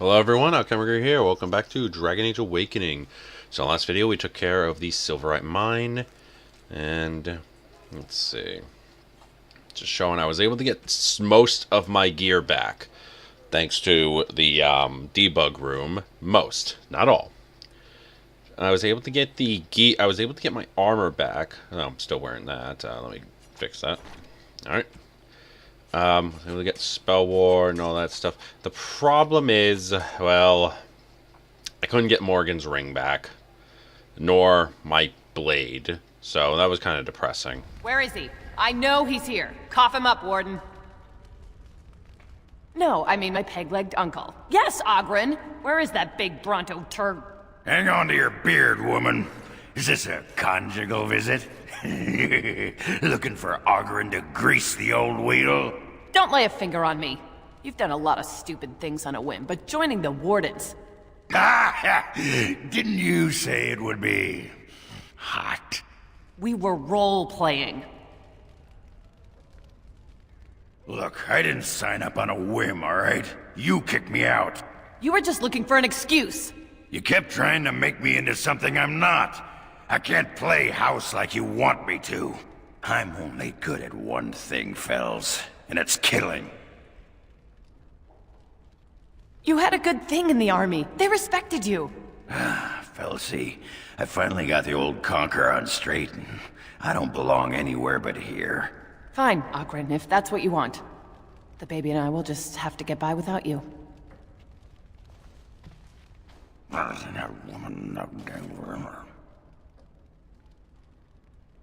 Hello everyone, Alchemicgree here. Welcome back to Dragon Age Awakening. So in the last video we took care of the Silverite Mine, and let's see. Just showing I was able to get most of my gear back, thanks to the debug room. Most, not all. I was able to get the I was able to get my armor back. Oh, I'm still wearing that. Let me fix that. All right. I was able to get Spell Ward and all that stuff. The problem is, well, I couldn't get Morgan's ring back, nor my blade, so that was kind of depressing. Where is he? I know he's here. Cough him up, Warden. No, I mean my peg-legged uncle. Yes, Ogren! Where is that big Bronto turd? Hang on to your beard, woman. Is this a conjugal visit? Looking for Ogren to grease the old wheel? Don't lay a finger on me. You've done a lot of stupid things on a whim, but joining the Wardens... Didn't you say it would be... hot? We were role-playing. Look, I didn't sign up on a whim, alright? You kicked me out. You were just looking for an excuse. You kept trying to make me into something I'm not. I can't play house like you want me to. I'm only good at one thing, Fells, and it's killing. You had a good thing in the army. They respected you. Felsey, I finally got the old conquer on straight, and I don't belong anywhere but here. Fine, Ogren, if that's what you want. The baby and I will just have to get by without you.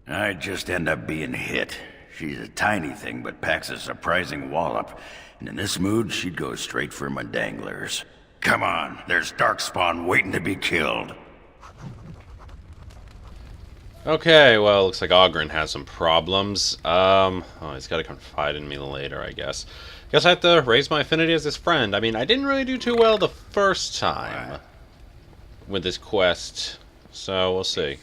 I just end up being hit. She's a tiny thing, but packs a surprising wallop. And in this mood, she'd go straight for my danglers. Come on, there's Darkspawn waiting to be killed. Okay, well, looks like Ogren has some problems. Oh, he's got to confide in me later, I guess. Guess I have to raise my affinity as his friend. I mean, I didn't really do too well the first time with this quest, so we'll see.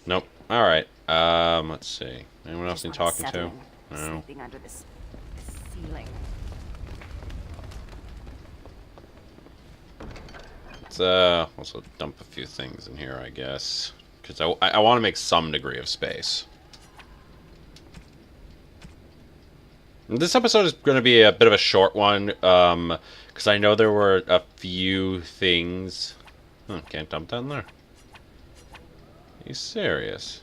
Nope. Alright, let's see. Anyone else need talking to? No. Under this ceiling. Let's also dump a few things in here, I guess. Because I want to make some degree of space. This episode is going to be a bit of a short one, because I know there were a few things... can't dump that in there. Are you serious?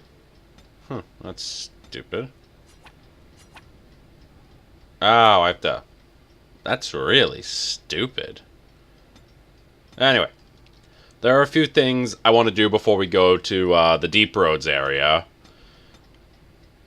Huh, that's stupid. Oh, I have to... That's really stupid. Anyway. There are a few things I want to do before we go to the Deep Roads area.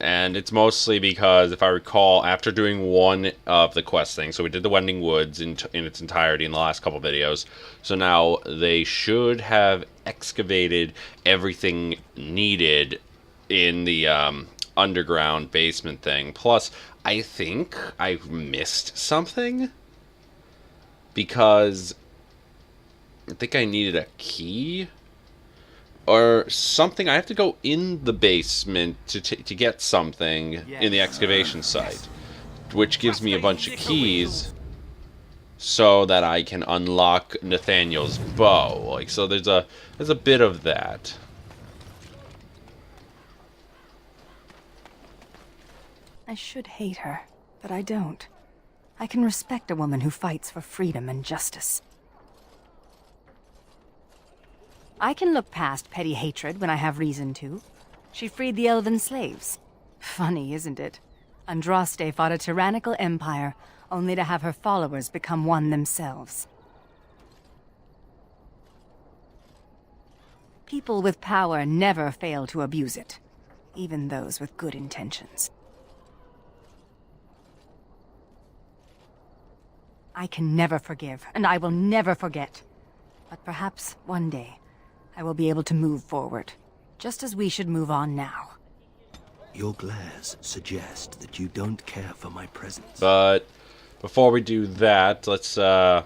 And it's mostly because, if I recall, after doing one of the quest things, so we did the Wending Woods in its entirety in the last couple videos, so now they should have excavated everything needed in the underground basement thing. Plus, I think I missed something, because I think I needed a key or something. I have to go in the basement to get something in the excavation site, which gives me a bunch of keys so that I can unlock Nathaniel's bow. Like, so there's a bit of that. I should hate her, but I don't. I can respect a woman who fights for freedom and justice. I can look past petty hatred when I have reason to. She freed the elven slaves. Funny, isn't it? Andraste fought a tyrannical empire, only to have her followers become one themselves. People with power never fail to abuse it, even those with good intentions. I can never forgive, and I will never forget. But perhaps one day, I will be able to move forward, just as we should move on now. Your glares suggest that you don't care for my presence. But before we do that, let's never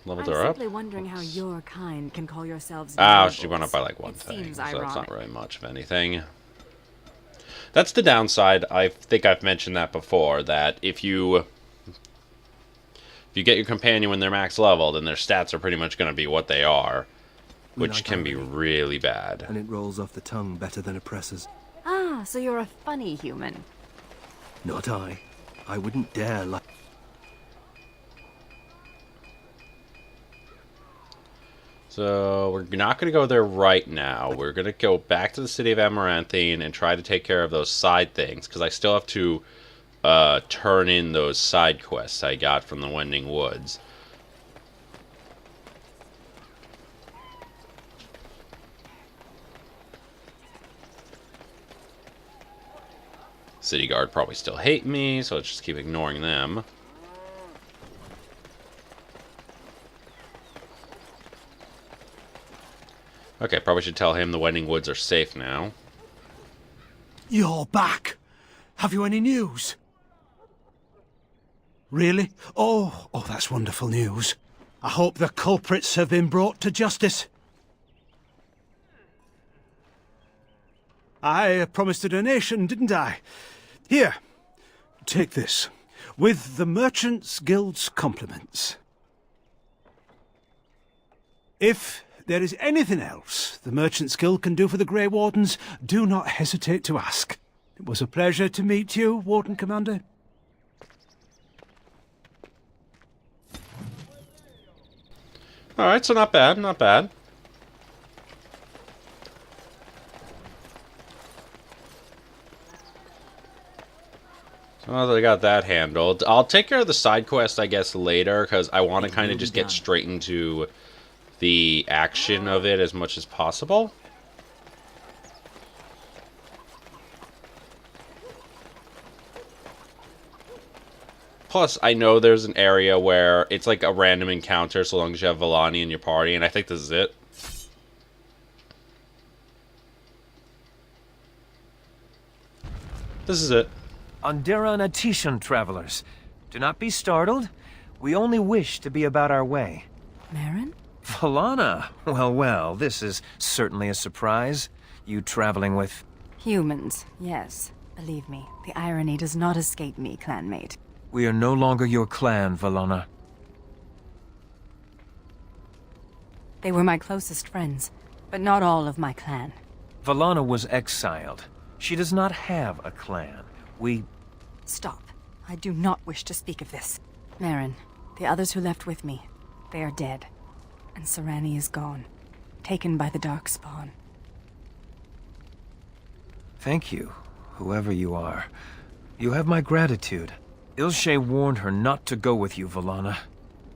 leveled her up. I'm simply wondering how your kind can call yourselves Ah, she went up by like one It thing, seems so that's ironic. not really much of anything. That's the downside. I think I've mentioned that before, that if you If you get your companion when they're max level, then their stats are pretty much going to be what they are, which can be really bad. And it rolls off the tongue better than oppressors. Ah, so you're a funny human. Not I. I wouldn't dare lie. So we're not going to go there right now. We're going to go back to the city of Amaranthine and try to take care of those side things, because I still have to turn in those side quests I got from the Wending Woods. City Guard probably still hate me, so let's just keep ignoring them. Okay, probably should tell him the Wending Woods are safe now. You're back. Have you any news? Really? Oh, that's wonderful news. I hope the culprits have been brought to justice. I promised a donation, didn't I? Here, take this. With the Merchants Guild's compliments. If there is anything else the Merchants Guild can do for the Grey Wardens, do not hesitate to ask. It was a pleasure to meet you, Warden Commander. Alright, so not bad, not bad. So now that I got that handled, I'll take care of the side quest, I guess, later, because I want to kind of just get straight into the action of it as much as possible. Plus, I know there's an area where it's like a random encounter so long as you have Villani in your party, and I think this is it. This is it. Andera and Atishan travelers. Do not be startled. We only wish to be about our way. Marin? Valana! Well, this is certainly a surprise. You traveling with... Humans, yes. Believe me, the irony does not escape me, clanmate. We are no longer your clan, Valana. They were my closest friends, but not all of my clan. Valana was exiled. She does not have a clan. We... Stop. I do not wish to speak of this. Marin, the others who left with me, they are dead. And Serani is gone, taken by the Darkspawn. Thank you, whoever you are. You have my gratitude. Ilshe warned her not to go with you, Valana.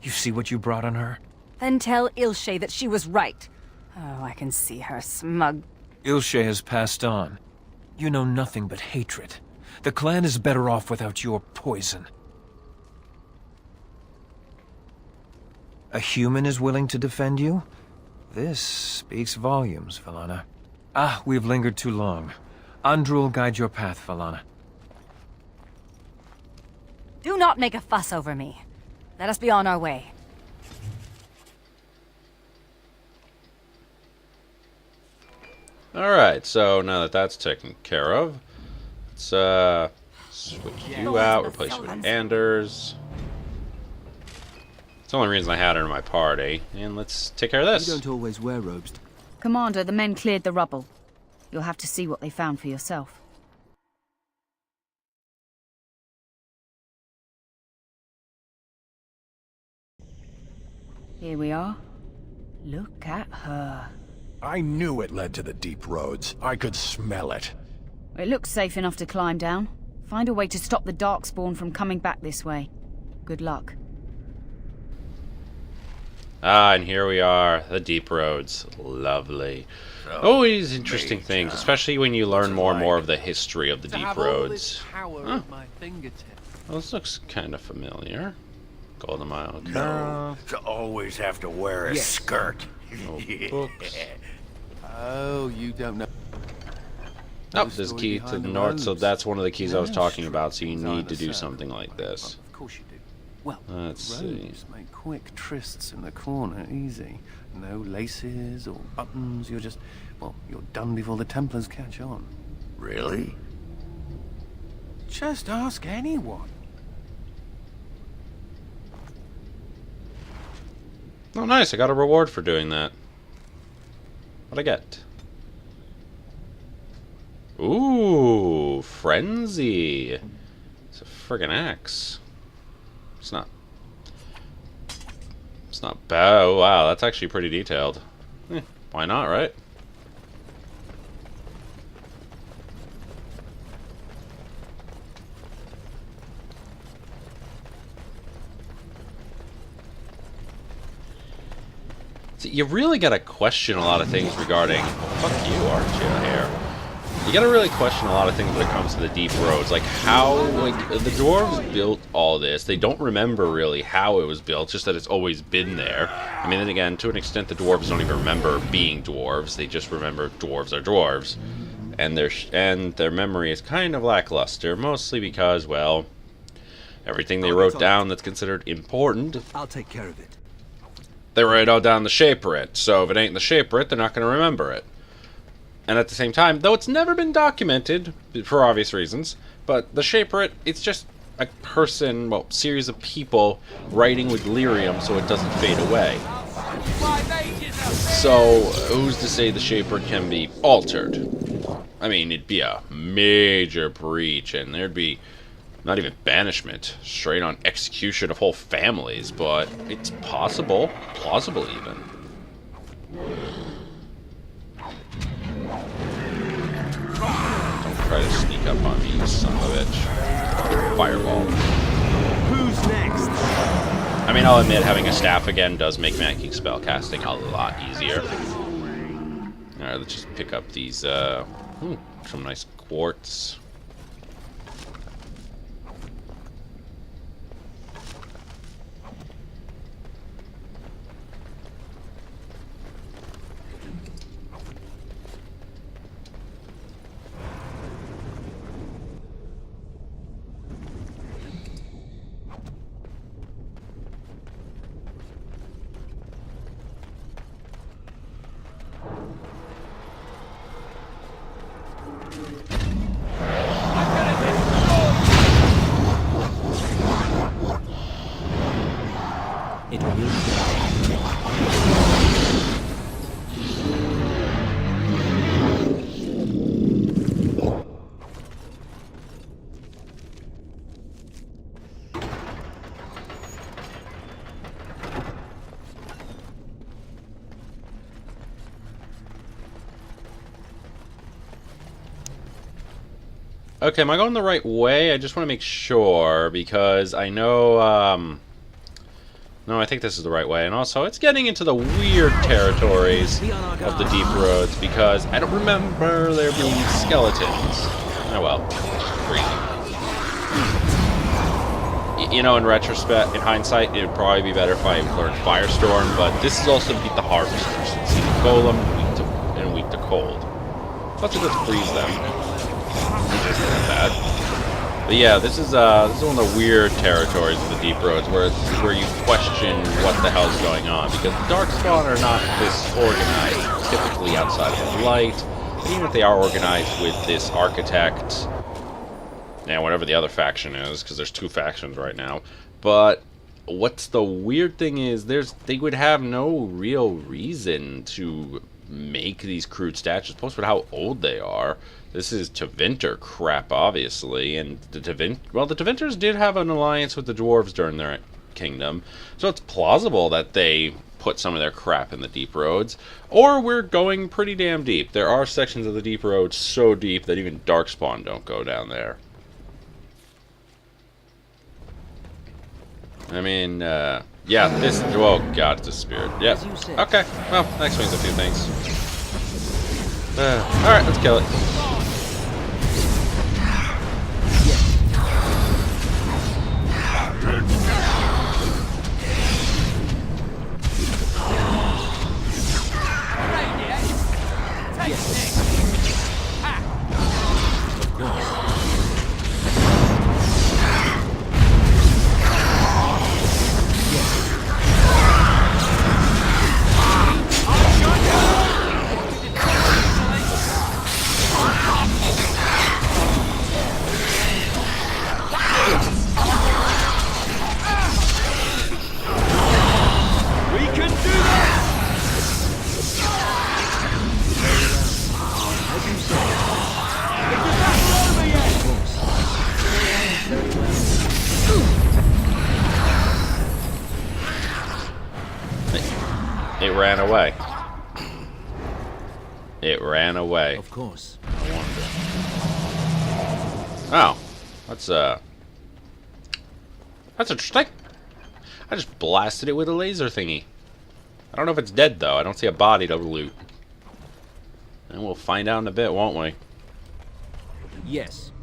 You see what you brought on her? Then tell Ilshe that she was right. Oh, I can see her smug. Ilshe has passed on. You know nothing but hatred. The clan is better off without your poison. A human is willing to defend you? This speaks volumes, Valana. Ah, we've lingered too long. Andrew will guide your path, Valana. Do not make a fuss over me. Let us be on our way. Alright, so now that that's taken care of, let's switch you out, replace you with Anders. It's the only reason I had her in my party. And let's take care of this. You don't always wear robes. Commander, the men cleared the rubble. You'll have to see what they found for yourself. Here we are. Look at her. I knew it led to the deep roads. I could smell it. It looks safe enough to climb down. Find a way to stop the Darkspawn from coming back this way. Good luck. Ah, and here we are, the deep roads. Lovely. Always interesting things, especially when you learn more and more of the history of the deep roads. Huh. Well, this looks kind of familiar. Golden Mile. No, to always have to wear a skirt. No books. Oh, you don't know. Oh, there's a key to the north, so that's one of the keys I was talking about, so you need to do something like this. Of course you do. Well, Let's see. rogues make quick trysts in the corner, easy. No laces or buttons, you're just... well, you're done before the Templars catch on. Really? Just ask anyone. Oh, nice. I got a reward for doing that. What'd I get? Ooh, Frenzy. It's a friggin' axe. It's not bad. Oh, wow, that's actually pretty detailed. Why not, right? See, you really gotta question a lot of things regarding... Fuck you, aren't you, here? You gotta really question a lot of things when it comes to the deep roads. Like, how... Like, the dwarves built all this. They don't remember, really, how it was built, just that it's always been there. I mean, then again, to an extent, the dwarves don't even remember being dwarves. They just remember dwarves are dwarves. And their memory is kind of lackluster, mostly because, well... Everything they wrote down that's considered important... I'll take care of it. They write all down the shaperate, so if it ain't the shaperate, they're not going to remember it. And at the same time, though it's never been documented, for obvious reasons, but the shaperate, it's just a person, well, series of people writing with lyrium so it doesn't fade away. So, who's to say the shaperate can be altered? I mean, it'd be a major breach, and there'd be... Not even banishment, straight on execution of whole families, but it's possible, plausible even. Don't try to sneak up on me, you son of a bitch. Fireball. Who's next? I mean, I'll admit, having a staff again does make magic spell casting a lot easier. Alright, let's just pick up these, some nice quartz. It will. Okay, am I going the right way? I just want to make sure, because I know, no, I think this is the right way. And also, it's getting into the weird territories of the deep roads, because I don't remember there being skeletons. Oh well. Crazy. You know, in retrospect, in hindsight, it would probably be better if I learned Firestorm, but this is also to beat the Harvesters. It's the Golem, weak to cold. Plus it just freeze them. Bad. But yeah, this is one of the weird territories of the deep roads where you question what the hell's going on, because the Darkspawn are not this organized typically outside of Light, and even if they are organized with this architect and whatever the other faction is, because there's two factions right now. But what's the weird thing is they would have no real reason to make these crude statues, plus with how old they are. This is Tevinter crap, obviously, and the Tevinters did have an alliance with the dwarves during their kingdom, so it's plausible that they put some of their crap in the deep roads, or we're going pretty damn deep. There are sections of the deep roads so deep that even Darkspawn don't go down there. I mean, yeah, this, oh god, it's a spirit. Yep. Okay, well, that explains a few things. Alright, let's kill it. It ran away. It ran away. Of course. Oh, that's interesting. I just blasted it with a laser thingy. I don't know if it's dead though. I don't see a body to loot. And we'll find out in a bit, won't we? Yes.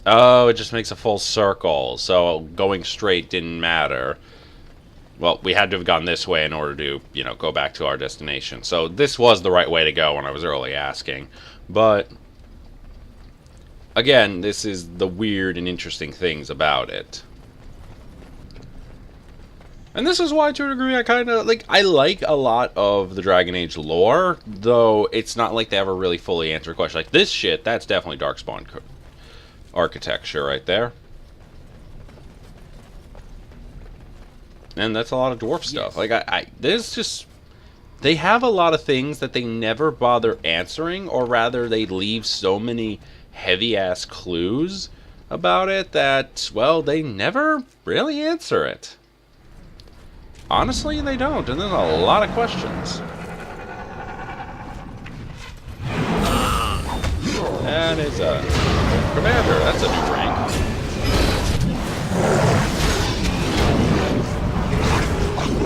Oh, it just makes a full circle, so going straight didn't matter. Well, we had to have gone this way in order to, you know, go back to our destination. So this was the right way to go when I was early asking. But, again, this is the weird and interesting things about it. And this is why, to a degree, I kind of, like, I like a lot of the Dragon Age lore, though it's not like they ever really fully answer a question. Like, this shit, that's definitely Darkspawn architecture right there. And that's a lot of dwarf stuff. Like, there's just... They have a lot of things that they never bother answering, or rather, they leave so many heavy-ass clues about it that, well, they never really answer it. Honestly, they don't, and there's a lot of questions. That is a... Commander, that's a new rank.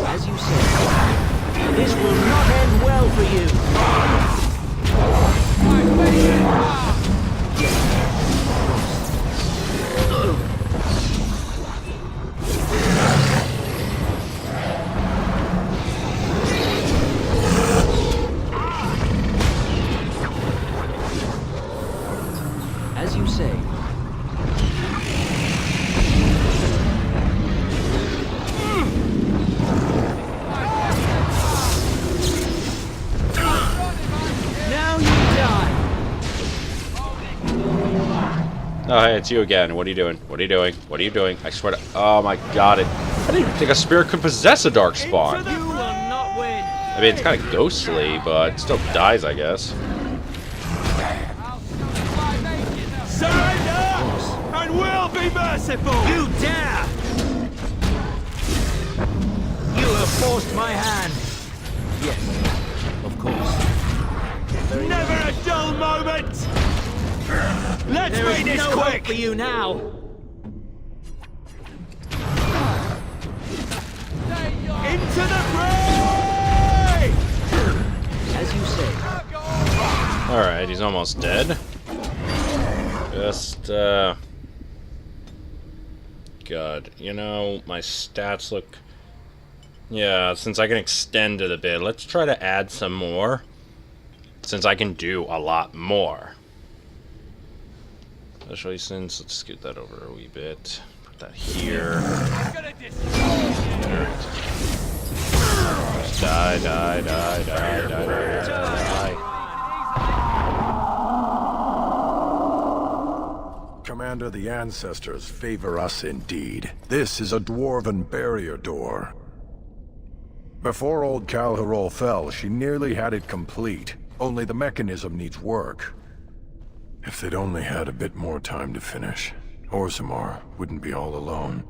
As you said, this will not end well for you. As you say. Now you die. Oh, hey, it's you again. What are you doing? What are you doing? What are you doing? I swear to... Oh my god, I didn't even think a spirit could possess a Darkspawn. You will not win. I mean, it's kind of ghostly, but it still dies, I guess. Surrender! And we'll be merciful! You dare! You have forced my hand. Yes, of course. Never a dull moment! Let's There is make this no hope quick! for you now. Into the fray! As you say. Alright, he's almost dead. Just, God, you know, my stats look... Yeah, since I can extend it a bit, let's try to add some more. Since I can do a lot more. Especially since, let's scoot that over a wee bit. Put that here. Die, die, die, die, die, die, die. Commander, the ancestors favor us indeed. This is a dwarven barrier door. Before old Calharol fell, she nearly had it complete. Only the mechanism needs work. If they'd only had a bit more time to finish, Orzammar wouldn't be all alone.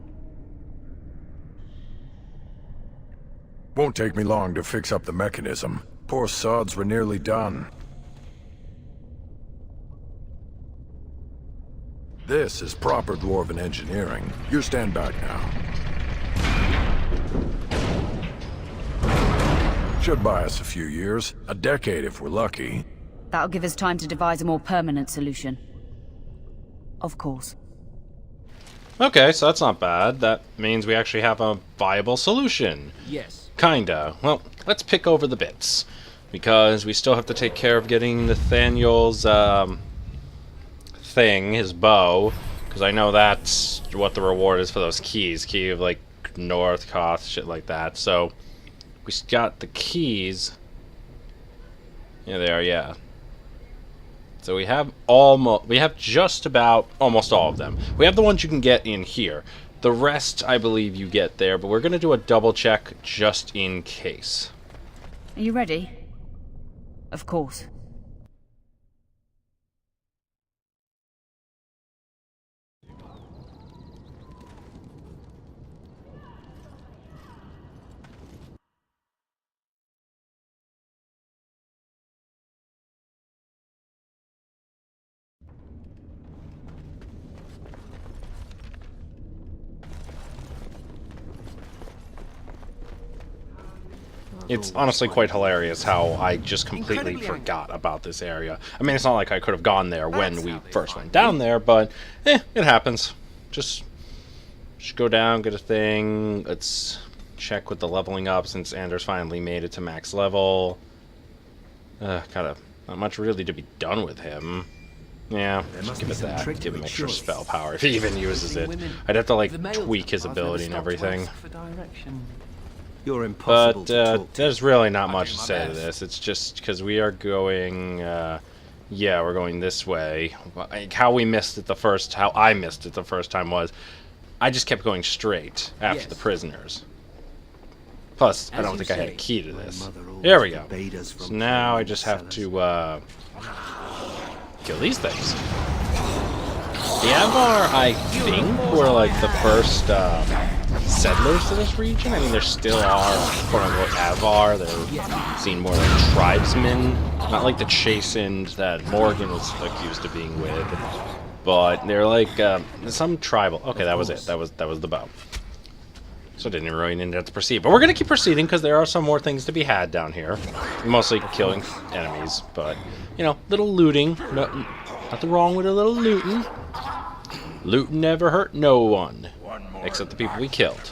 Won't take me long to fix up the mechanism. Poor sods were nearly done. This is proper dwarven engineering. You stand back now. Should buy us a few years. A decade if we're lucky. That'll give us time to devise a more permanent solution. Of course. Okay, so that's not bad. That means we actually have a viable solution. Yes. Kinda. Well, let's pick over the bits. Because we still have to take care of getting Nathaniel's, thing, his bow. Because I know that's what the reward is for those keys. Key of, like, North, Koth, shit like that. So, we got the keys. Yeah, they are, yeah. So we have just about almost all of them. We have the ones you can get in here. The rest, I believe, you get there, but we're going to do a double check just in case. Are you ready? Of course. It's honestly quite hilarious how I just completely forgot about this area. I mean, it's not like I could have gone there when we first went down there, but it happens. Just go down, get a thing. Let's check with the leveling up since Anders finally made it to max level. Not much really to be done with him. Yeah, just give it that. Give him extra spell power if he even uses it. I'd have to like tweak his ability and everything. You're impossible to talk to. There's really not much to say to this. It's just because we are going, yeah, we're going this way. Like, how I missed it the first time was, I just kept going straight after the prisoners. Plus, I don't think I had a key to this. There we go. So now I just have to, kill these things. The Avar, I think, were like the first, settlers to this region. I mean, there still are quote-unquote Avar. They're seen more like tribesmen, not like the Chasins that Morgan was accused of being with, but they're like some tribal. Okay, that was it. That was the bow. So I didn't even really need to proceed, but we're gonna keep proceeding because there are some more things to be had down here. Mostly killing enemies, but you know, little looting. Nothing wrong with a little looting. Looting never hurt no one. Except the people we killed.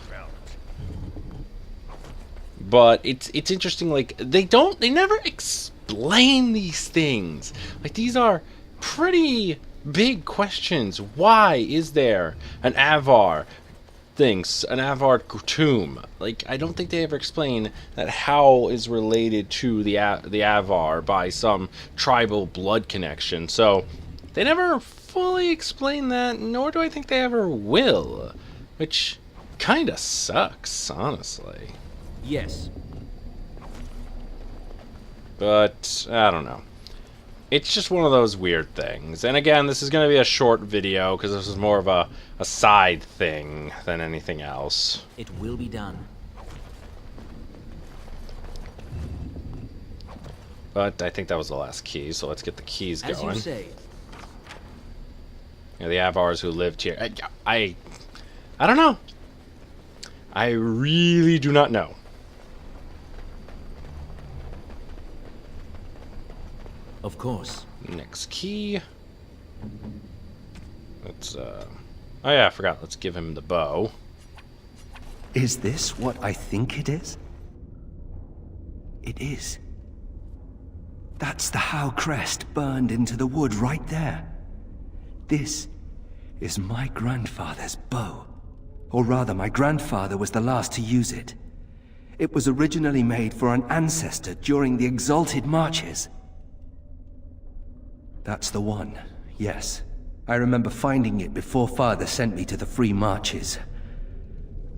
But it's interesting, like, they never explain these things. Like, these are pretty big questions. Why is there an Avar an Avar tomb? Like, I don't think they ever explain that Howl is related to the Avar by some tribal blood connection. So, they never fully explain that, nor do I think they ever will. Which kinda sucks, honestly. Yes. But, I don't know. It's just one of those weird things. And again, this is going to be a short video, because this is more of a side thing than anything else. It will be done. But I think that was the last key, so let's get the keys going. As you say. Yeah, the Avars who lived here. I don't know. I really do not know. Of course. Next key. Let's, oh yeah, I forgot. Let's give him the bow. Is this what I think it is? It is. That's the Howe crest burned into the wood right there. This is my grandfather's bow. Or rather, my grandfather was the last to use it. It was originally made for an ancestor during the Exalted Marches. That's the one, yes. I remember finding it before Father sent me to the Free Marches.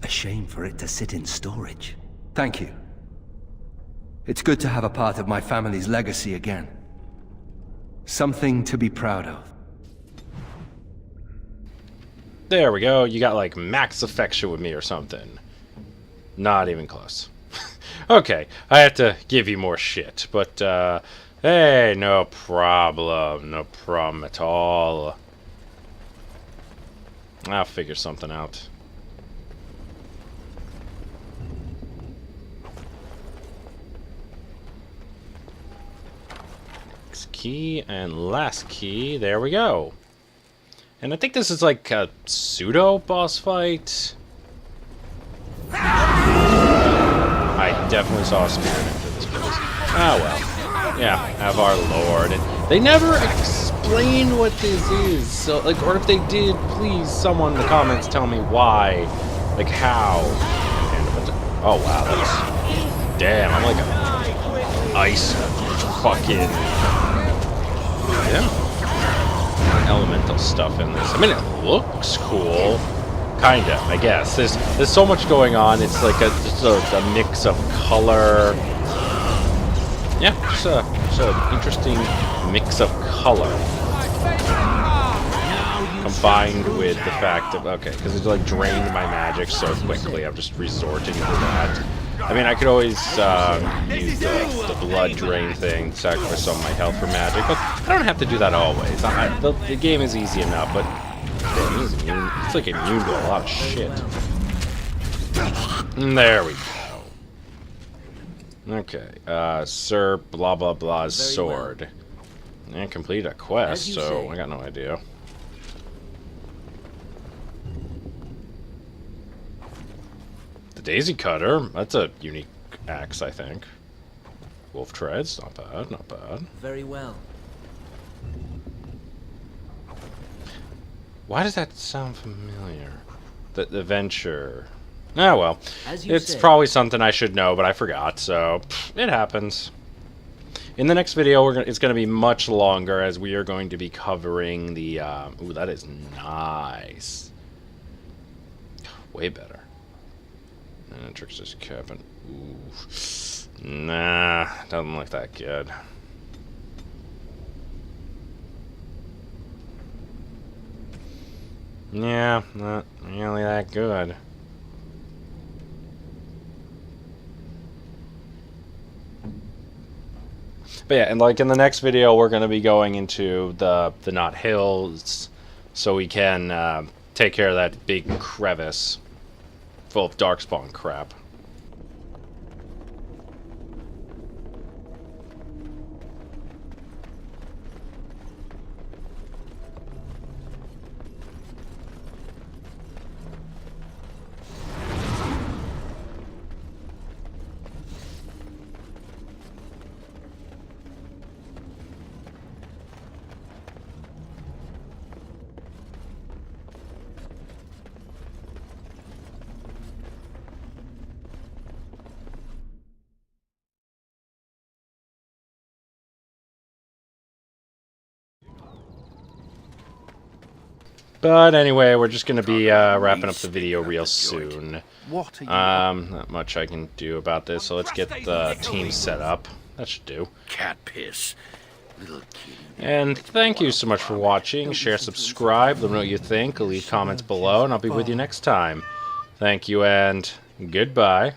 A shame for it to sit in storage. Thank you. It's good to have a part of my family's legacy again. Something to be proud of. There we go. You got like max affection with me or something. Not even close. Okay, I have to give you more shit, but, hey, no problem. No problem at all. I'll figure something out. Next key and last key. There we go. And I think this is like a pseudo boss fight. I definitely saw a spearmint for this place. Ah, well. Yeah, have our lord. And they never explain what this is. So, like, or if they did, please, someone in the comments tell me why. Like, how. Oh, wow, that's... Damn, I'm like a ice fucking... Yeah. Elemental stuff in this. I mean, it looks cool. Kinda, I guess. There's so much going on. It's like just a mix of color. Yeah, just an interesting mix of color combined with the fact of because it's like drained my magic so quickly. I'm just resorting to that. I mean, I could always use the blood drain thing, sacrifice some of my health for magic, but I don't have to do that always. The game is easy enough, but damn, it's like immune to a lot of shit. There we go. Okay, Sir blah blah blah's sword. And complete a quest, so I got no idea. The Daisy Cutter, that's a unique axe, I think. Wolf Treads, not bad, not bad. Very well. Why does that sound familiar? The Venture. Ah, well. It's probably something I should know, but I forgot, so it happens. In the next video, it's going to be much longer, as we are going to be covering the... ooh, that is nice. Way better. And Trickster's Cabin. Ooh. Nah, doesn't look that good. Yeah, not really that good. But yeah, and like in the next video, we're going to be going into the Knot Hills, so we can take care of that big crevice full of darkspawn crap. But anyway, we're just going to be wrapping up the video real soon. Not much I can do about this, so let's get the team set up. That should do. Cat piss. Little kitty. And thank you so much for watching. Share, subscribe, let me know what you think. Leave comments below, and I'll be with you next time. Thank you, and goodbye.